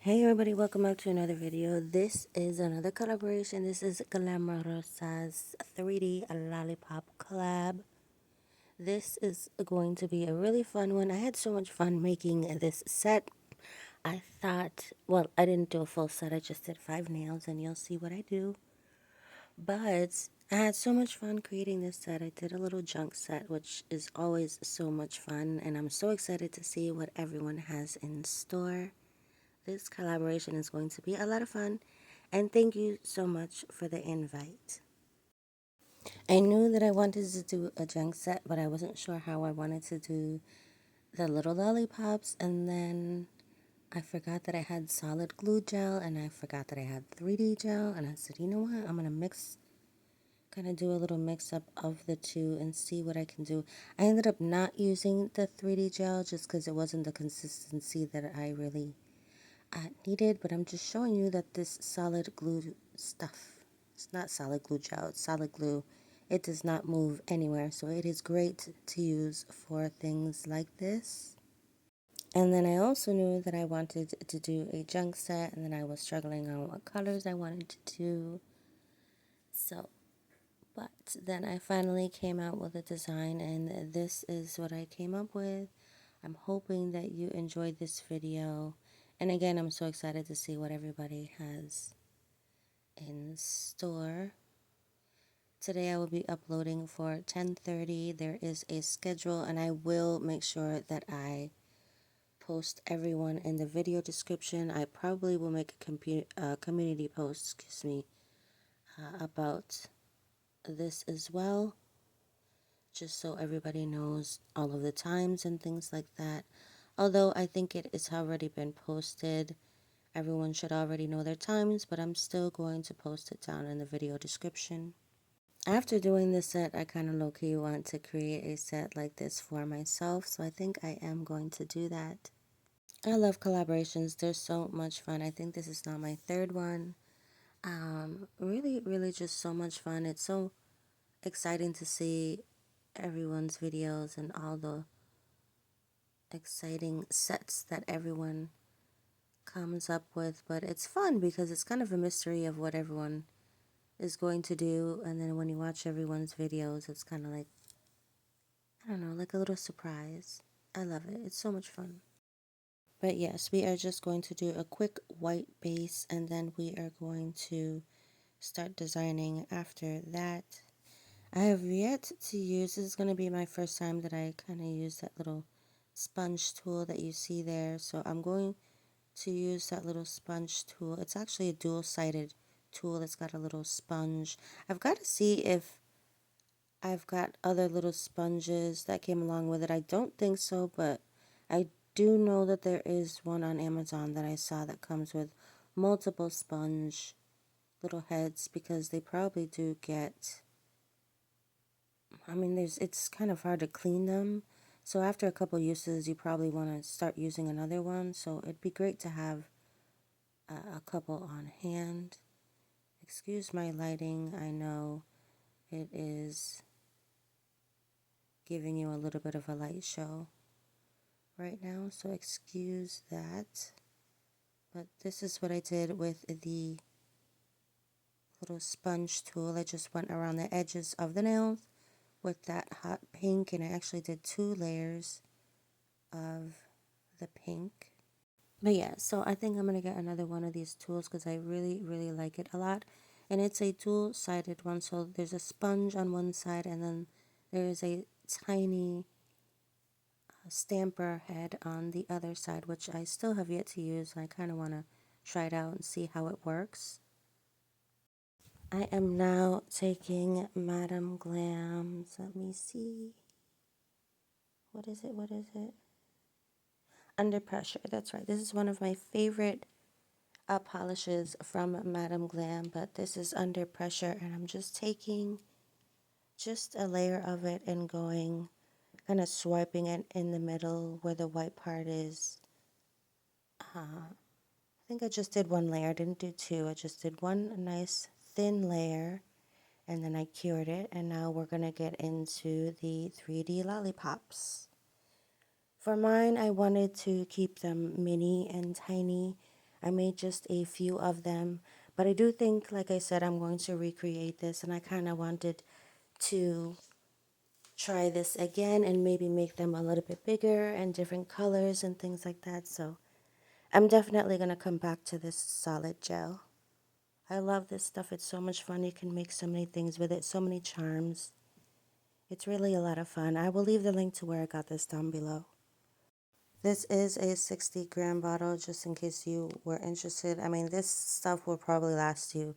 Hey everybody, welcome back to another video. This is another collaboration. This is Glamorosas 3D Lollipop collab. This is going to be a really fun one. I had so much fun making this set. I thought, well, I didn't do a full set. I just did 5 nails and you'll see what I do. But I had so much fun creating this set. I did a little junk set, which is always so much fun. And I'm so excited to see what everyone has in store. This collaboration is going to be a lot of fun, and thank you so much for the invite. I knew that I wanted to do a junk set, but I wasn't sure how I wanted to do the little lollipops, and then I forgot that I had solid glue gel, and I forgot that I had 3D gel, and I said, you know what, I'm going to kind of do a little mix up of the two and see what I can do. I ended up not using the 3D gel just because it wasn't the consistency that I really needed, but I'm just showing you that this solid glue stuff, it's not solid glue gel, it's solid glue. It does not move anywhere, so it is great to use for things like this. And then I also knew that I wanted to do a junk set, and then I was struggling on what colors I wanted to do. So, but then I finally came out with a design, and this is what I came up with. I'm hoping that you enjoyed this video. And again, I'm so excited to see what everybody has in store. Today I will be uploading for 10:30. There is a schedule, and I will make sure that I post everyone in the video description. I probably will make a community post, about this as well, just so everybody knows all of the times and things like that. Although I think it has already been posted, everyone should already know their times, but I'm still going to post it down in the video description. After doing this set, I kind of low-key want to create a set like this for myself, so I think I am going to do that. I love collaborations. They're so much fun. I think this is now my third one. Really, really just so much fun. It's so exciting to see everyone's videos and all the exciting sets that everyone comes up with, but it's fun because it's kind of a mystery of what everyone is going to do, and then when you watch everyone's videos, it's kind of like, I don't know, like a little surprise. I love it. It's so much fun. But yes, we are just going to do a quick white base, and then we are going to start designing after that. I have yet to use, this is going to be my first time that I kind of use that little sponge tool that you see there. So I'm going to use that little sponge tool. It's actually a dual-sided tool. It's got a little sponge. I've got to see if I've got other little sponges that came along with it. I don't think so, but I do know that there is one on Amazon that I saw that comes with multiple sponge little heads, because they probably do get, I mean, it's kind of hard to clean them. So after a couple uses, you probably want to start using another one. So it'd be great to have a couple on hand. Excuse my lighting. I know it is giving you a little bit of a light show right now, so excuse that. But this is what I did with the little sponge tool. I just went around the edges of the nails with that hot pink, and I actually did 2 layers of the pink. But yeah, so I think I'm going to get another one of these tools because I really, really like it a lot. And it's a dual-sided one, so there's a sponge on one side, and then there is a tiny stamper head on the other side, which I still have yet to use. I kind of want to try it out and see how it works. I am now taking Madame Glam's, let me see, what is it? Under Pressure, that's right. This is one of my favorite polishes from Madame Glam, but this is Under Pressure, and I'm just taking just a layer of it and going, kind of swiping it in the middle where the white part is. I think I just did 1 layer. I didn't do 2. I just did 1 nice thin layer, and then I cured it. And now we're going to get into the 3D lollipops. For mine, I wanted to keep them mini and tiny. I made just a few of them, but I do think, like I said, I'm going to recreate this, and I kind of wanted to try this again and maybe make them a little bit bigger and different colors and things like that. So I'm definitely going to come back to this solid gel. I love this stuff. It's so much fun. You can make so many things with it, so many charms. It's really a lot of fun. I will leave the link to where I got this down below. This is a 60-gram bottle, just in case you were interested. I mean, this stuff will probably last you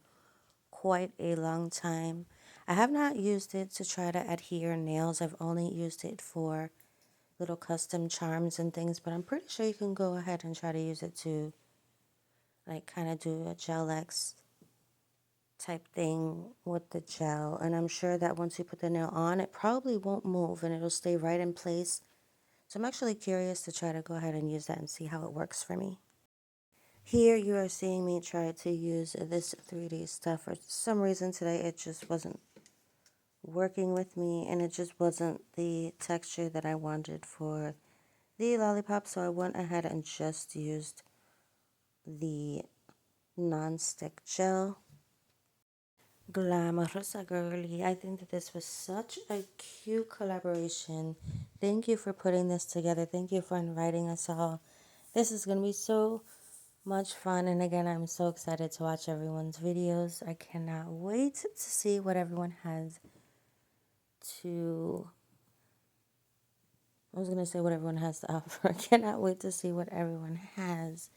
quite a long time. I have not used it to try to adhere nails. I've only used it for little custom charms and things, but I'm pretty sure you can go ahead and try to use it to like kind of do a gel X type thing with the gel. And I'm sure that once you put the nail on, it probably won't move and it'll stay right in place. So I'm actually curious to try to go ahead and use that and see how it works for me. Here you are seeing me try to use this 3D stuff. For some reason today it just wasn't working with me, and it just wasn't the texture that I wanted for the lollipop, so I went ahead and just used the non-stick gel. Glamorosa girly. I think that this was such a cute collaboration. Thank you for putting this together. Thank you for inviting us all. This is going to be so much fun, and again, I'm so excited to watch everyone's videos. I cannot wait to see what everyone has to I was going to say what everyone has to offer. I cannot wait to see what everyone has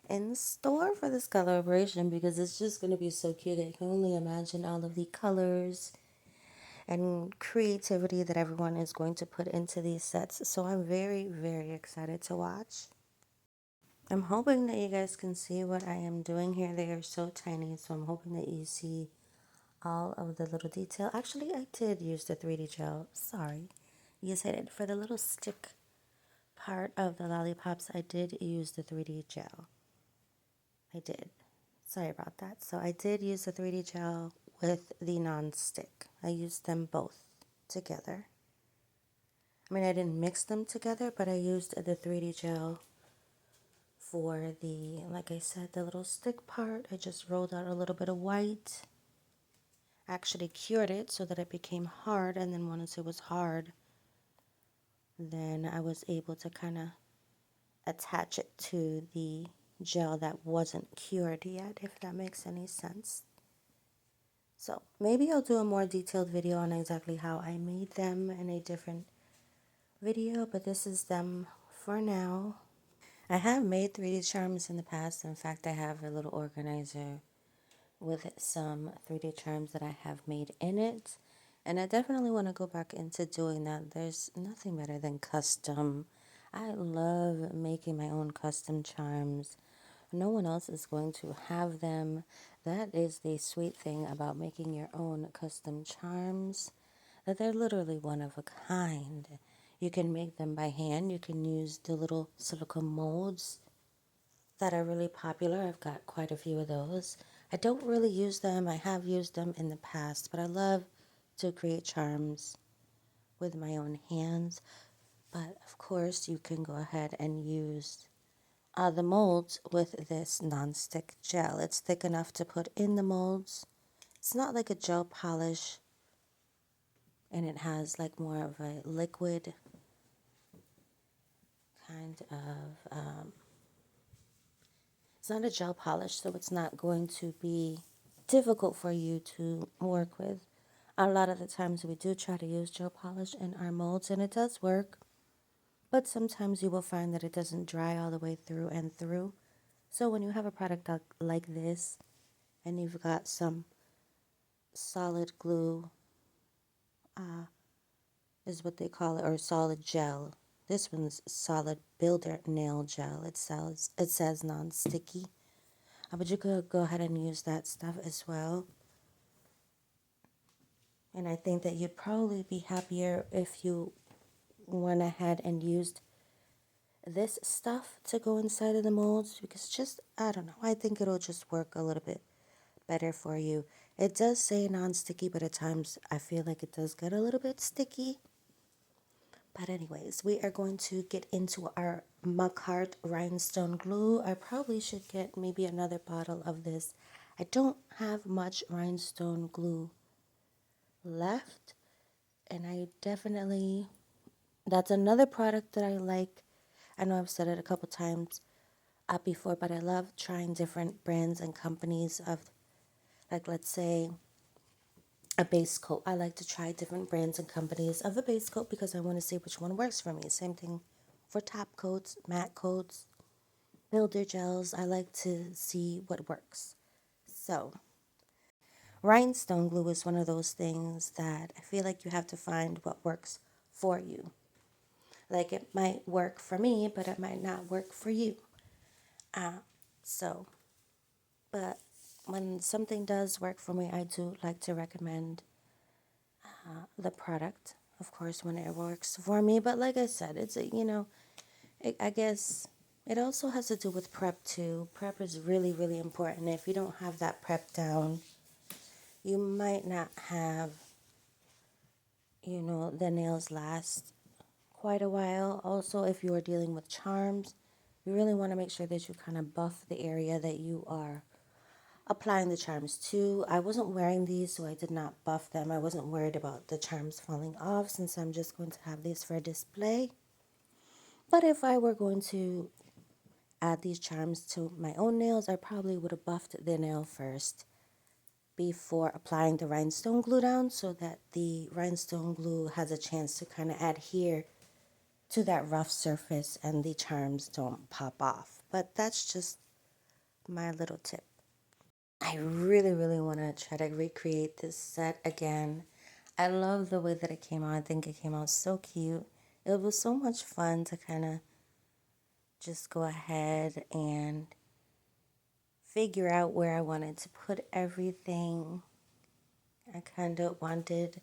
in store for this collaboration, because it's just going to be so cute. I can only imagine all of the colors and creativity that everyone is going to put into these sets. So I'm very, very excited to watch. I'm hoping that you guys can see what I am doing here. They are so tiny, so I'm hoping that you see all of the little detail. Actually, I did use the 3D gel. Sorry. Yes, I did. For the little stick part of the lollipops, I did use the 3D gel. I did. Sorry about that. So I did use the 3D gel with the non-stick. I used them both together. I mean, I didn't mix them together, but I used the 3D gel for the, like I said, the little stick part. I just rolled out a little bit of white. Actually cured it so that it became hard, and then once it was hard, then I was able to kind of attach it to the gel that wasn't cured yet, if that makes any sense. So maybe I'll do a more detailed video on exactly how I made them in a different video, but this is them for now. I have made 3D charms in the past. In fact, I have a little organizer with some 3D charms that I have made in it. And I definitely want to go back into doing that. There's nothing better than custom. I love making my own custom charms. No one else is going to have them. That is the sweet thing about making your own custom charms, that they're literally one of a kind. You can make them by hand. You can use the little silicone molds that are really popular. I've got quite a few of those. I don't really use them. I have used them in the past, but I love to create charms with my own hands. But of course, you can go ahead and use the molds with this non-stick gel. It's thick enough to put in the molds. It's not like a gel polish, and it has like more of a liquid kind of, it's not a gel polish, so it's not going to be difficult for you to work with. A lot of the times we do try to use gel polish in our molds, and it does work, but sometimes you will find that it doesn't dry all the way through and through. So when you have a product like this, and you've got some solid glue, is what they call it, or solid gel. This one's solid builder nail gel. It says non-sticky. But you could go ahead and use that stuff as well. And I think that you'd probably be happier if you went ahead and used this stuff to go inside of the molds, because just, I don't know, I think it'll just work a little bit better for you. It does say non-sticky, but at times I feel like it does get a little bit sticky. But anyways, we are going to get into our Mug Heart Rhinestone Glue. I probably should get maybe another bottle of this. I don't have much rhinestone glue left, and I definitely, that's another product that I like. I know I've said it a couple times before, but I love trying different brands and companies of, like, let's say a base coat. I like to try different brands and companies of a base coat because I want to see which one works for me. Same thing for top coats, matte coats, builder gels. I like to see what works. So, rhinestone glue is one of those things that I feel like you have to find what works for you. Like, it might work for me, but it might not work for you. So, but when something does work for me, I do like to recommend the product, of course, when it works for me. But like I said, it's I guess it also has to do with prep too. Prep is really, really important. If you don't have that prep down, you might not have, the nails last quite a while. Also, if you are dealing with charms, you really want to make sure that you kind of buff the area that you are applying the charms to. I wasn't wearing these, so I did not buff them. I wasn't worried about the charms falling off since I'm just going to have these for display. But if I were going to add these charms to my own nails, I probably would have buffed the nail first before applying the rhinestone glue down so that the rhinestone glue has a chance to kind of adhere to that rough surface and the charms don't pop off. But that's just my little tip. I really, really want to try to recreate this set again. I love the way that it came out. I think it came out so cute. It was so much fun to kind of just go ahead and figure out where I wanted to put everything. I kind of wanted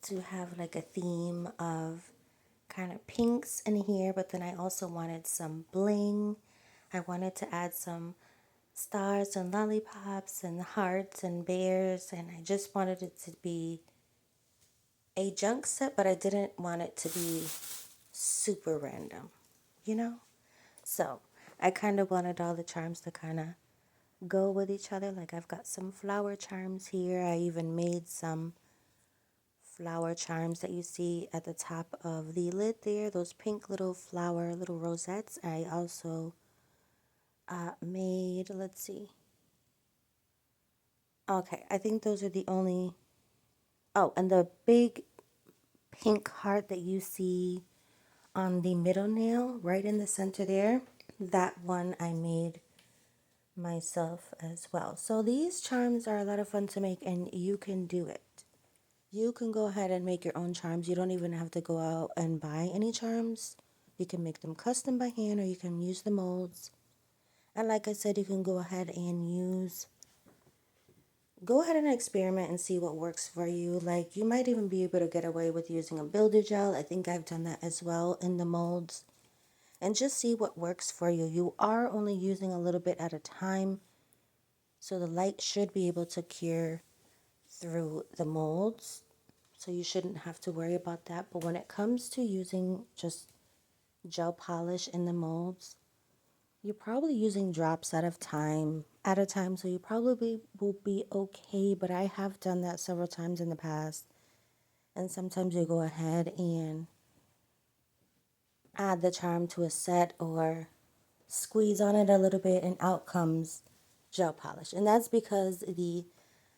to have like a theme of kind of pinks in here, but then I also wanted some bling. I wanted to add some stars and lollipops and hearts and bears, and I just wanted it to be a junk set, but I didn't want it to be super random, you know? So I kind of wanted all the charms to kind of go with each other. Like, I've got some flower charms here. I even made some flower charms that you see at the top of the lid there, those pink little flower little rosettes. I also made, let's see, okay, I think those are the only, oh, and the big pink heart that you see on the middle nail right in the center there, that one I made myself as well. So these charms are a lot of fun to make, and you can do it. You can go ahead and make your own charms. You don't even have to go out and buy any charms. You can make them custom by hand, or you can use the molds. And like I said, you can go ahead and experiment and see what works for you. Like, you might even be able to get away with using a builder gel. I think I've done that as well in the molds. And just see what works for you. You are only using a little bit at a time, so the light should be able to cure through the molds. So you shouldn't have to worry about that. But when it comes to using just gel polish in the molds, you're probably using drops at a time, so you probably will be okay. But I have done that several times in the past. And sometimes you go ahead and add the charm to a set or squeeze on it a little bit, and out comes gel polish. And that's because the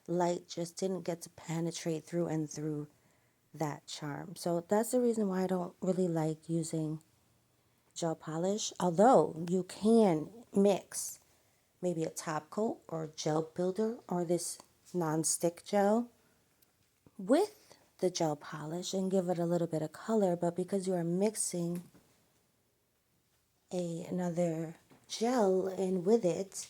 light just didn't get to penetrate through and through that charm. So that's the reason why I don't really like using gel polish, although you can mix maybe a top coat or gel builder or this non-stick gel with the gel polish and give it a little bit of color. But because you are mixing another gel in with it,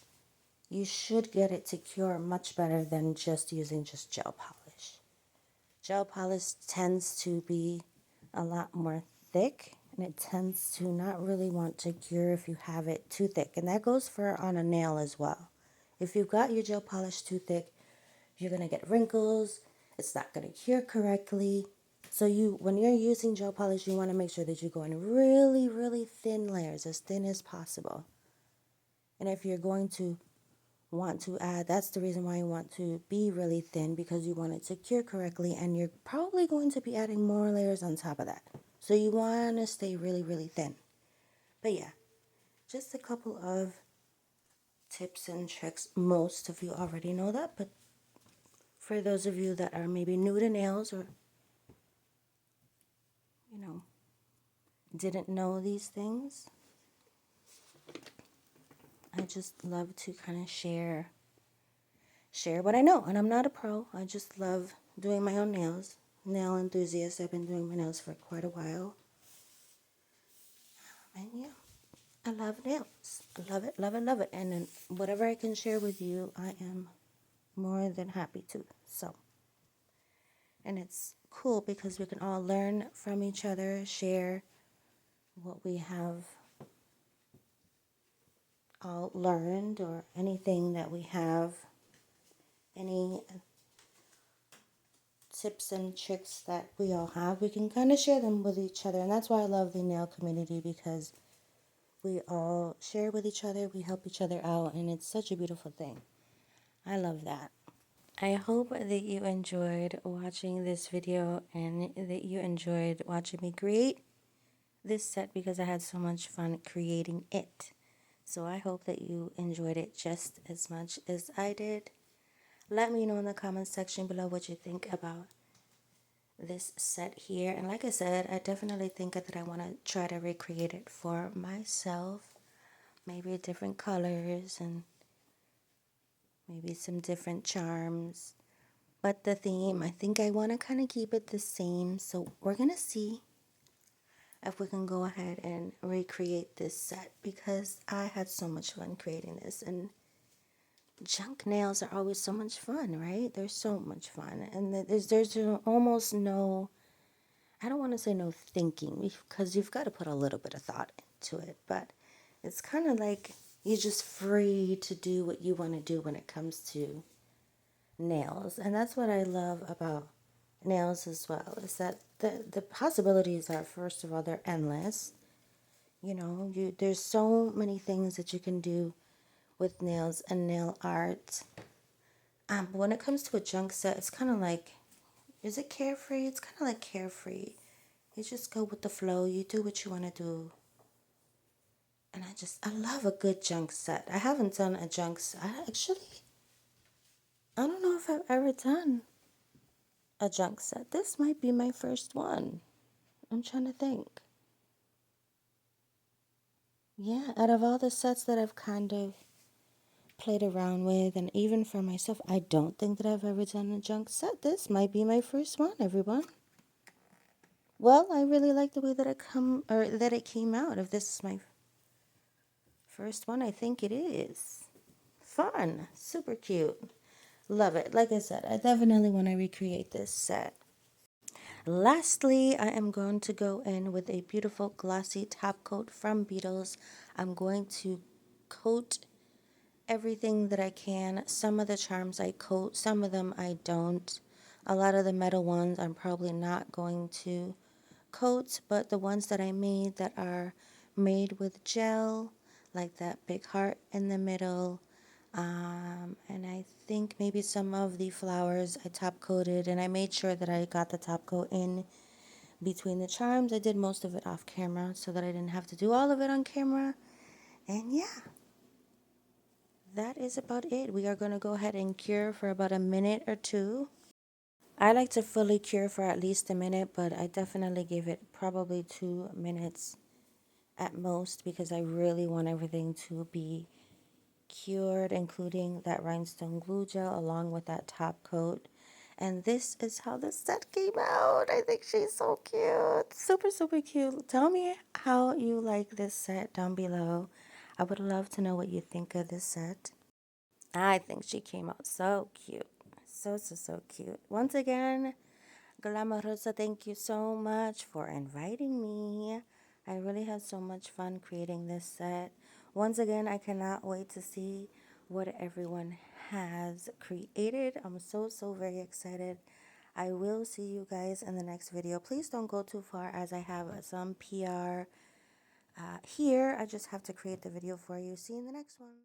you should get it to cure much better than just using just gel polish. Gel polish tends to be a lot more thick, and it tends to not really want to cure if you have it too thick. And that goes for on a nail as well. If you've got your gel polish too thick, you're going to get wrinkles. It's not going to cure correctly. So when you're using gel polish, you want to make sure that you go in really, really thin layers, as thin as possible. And if you're going to want to add, that's the reason why you want to be really thin, because you want it to cure correctly, and you're probably going to be adding more layers on top of that. So you want to stay really, really thin. But yeah, just a couple of tips and tricks. Most of you already know that, but for those of you that are maybe new to nails, or you know, didn't know these things, I just love to kind of share what I know. And I'm not a pro. I just love doing my own nails. Nail enthusiast. I've been doing my nails for quite a while. And yeah, I love nails. I love it, love it, love it. And then whatever I can share with you, I am more than happy to. So, and it's cool because we can all learn from each other, share what we have all learned, or anything that we have, any tips and tricks that we all have. We can kind of share them with each other. And that's why I love the nail community, because we all share with each other, we help each other out, and it's such a beautiful thing. I love that. I hope that you enjoyed watching this video and that you enjoyed watching me create this set, because I had so much fun creating it. So I hope that you enjoyed it just as much as I did. Let me know in the comments section below what you think about this set here. And like I said, I definitely think that I want to try to recreate it for myself. Maybe different colors and maybe some different charms. But the theme, I think I want to kind of keep it the same. So we're going to see if we can go ahead and recreate this set, because I had so much fun creating this. And junk nails are always so much fun, right? They're so much fun. And there's almost no, I don't want to say no thinking, because you've got to put a little bit of thought into it. But it's kind of like you're just free to do what you want to do when it comes to nails. And that's what I love about nails as well, is that the possibilities are, first of all, they're endless. You know, there's so many things that you can do with nails and nail art. But when it comes to a junk set, it's kind of like, is it carefree? It's kind of like carefree. You just go with the flow. You do what you want to do. And I love a good junk set. I haven't done a junk set. I don't know if I've ever done a junk set. This might be my first one. I'm trying to think. Yeah, out of all the sets that I've kind of played around with, and even for myself, I don't think that I've ever done a junk set. This might be my first one, everyone. Well, I really like the way that it came out. If this is my first one, I think it is. Fun. Super cute. Love it. Like I said, I definitely want to recreate this set. Lastly, I am going to go in with a beautiful glossy top coat from Beetles. I'm going to coat everything that I can. Some of the charms I coat, some of them I don't. A lot of the metal ones I'm probably not going to coat, but the ones that I made that are made with gel, like that big heart in the middle, and I think maybe some of the flowers I top coated, and I made sure that I got the top coat in between the charms. I did most of it off camera so that I didn't have to do all of it on camera. And yeah, that is about it. We are going to go ahead and cure for about a minute or two. I like to fully cure for at least a minute, but I definitely give it probably 2 minutes at most, because I really want everything to be cured, including that rhinestone glue gel along with that top coat. And this is how the set came out. I think she's so cute. Super, super cute. Tell me how you like this set down below. I would love to know what you think of this set. I think she came out so cute. So, so, so cute. Once again, Glamorosa, thank you so much for inviting me. I really had so much fun creating this set. Once again, I cannot wait to see what everyone has created. I'm so, so very excited. I will see you guys in the next video. Please don't go too far as I have some PR here. I just have to create the video for you. See you in the next one.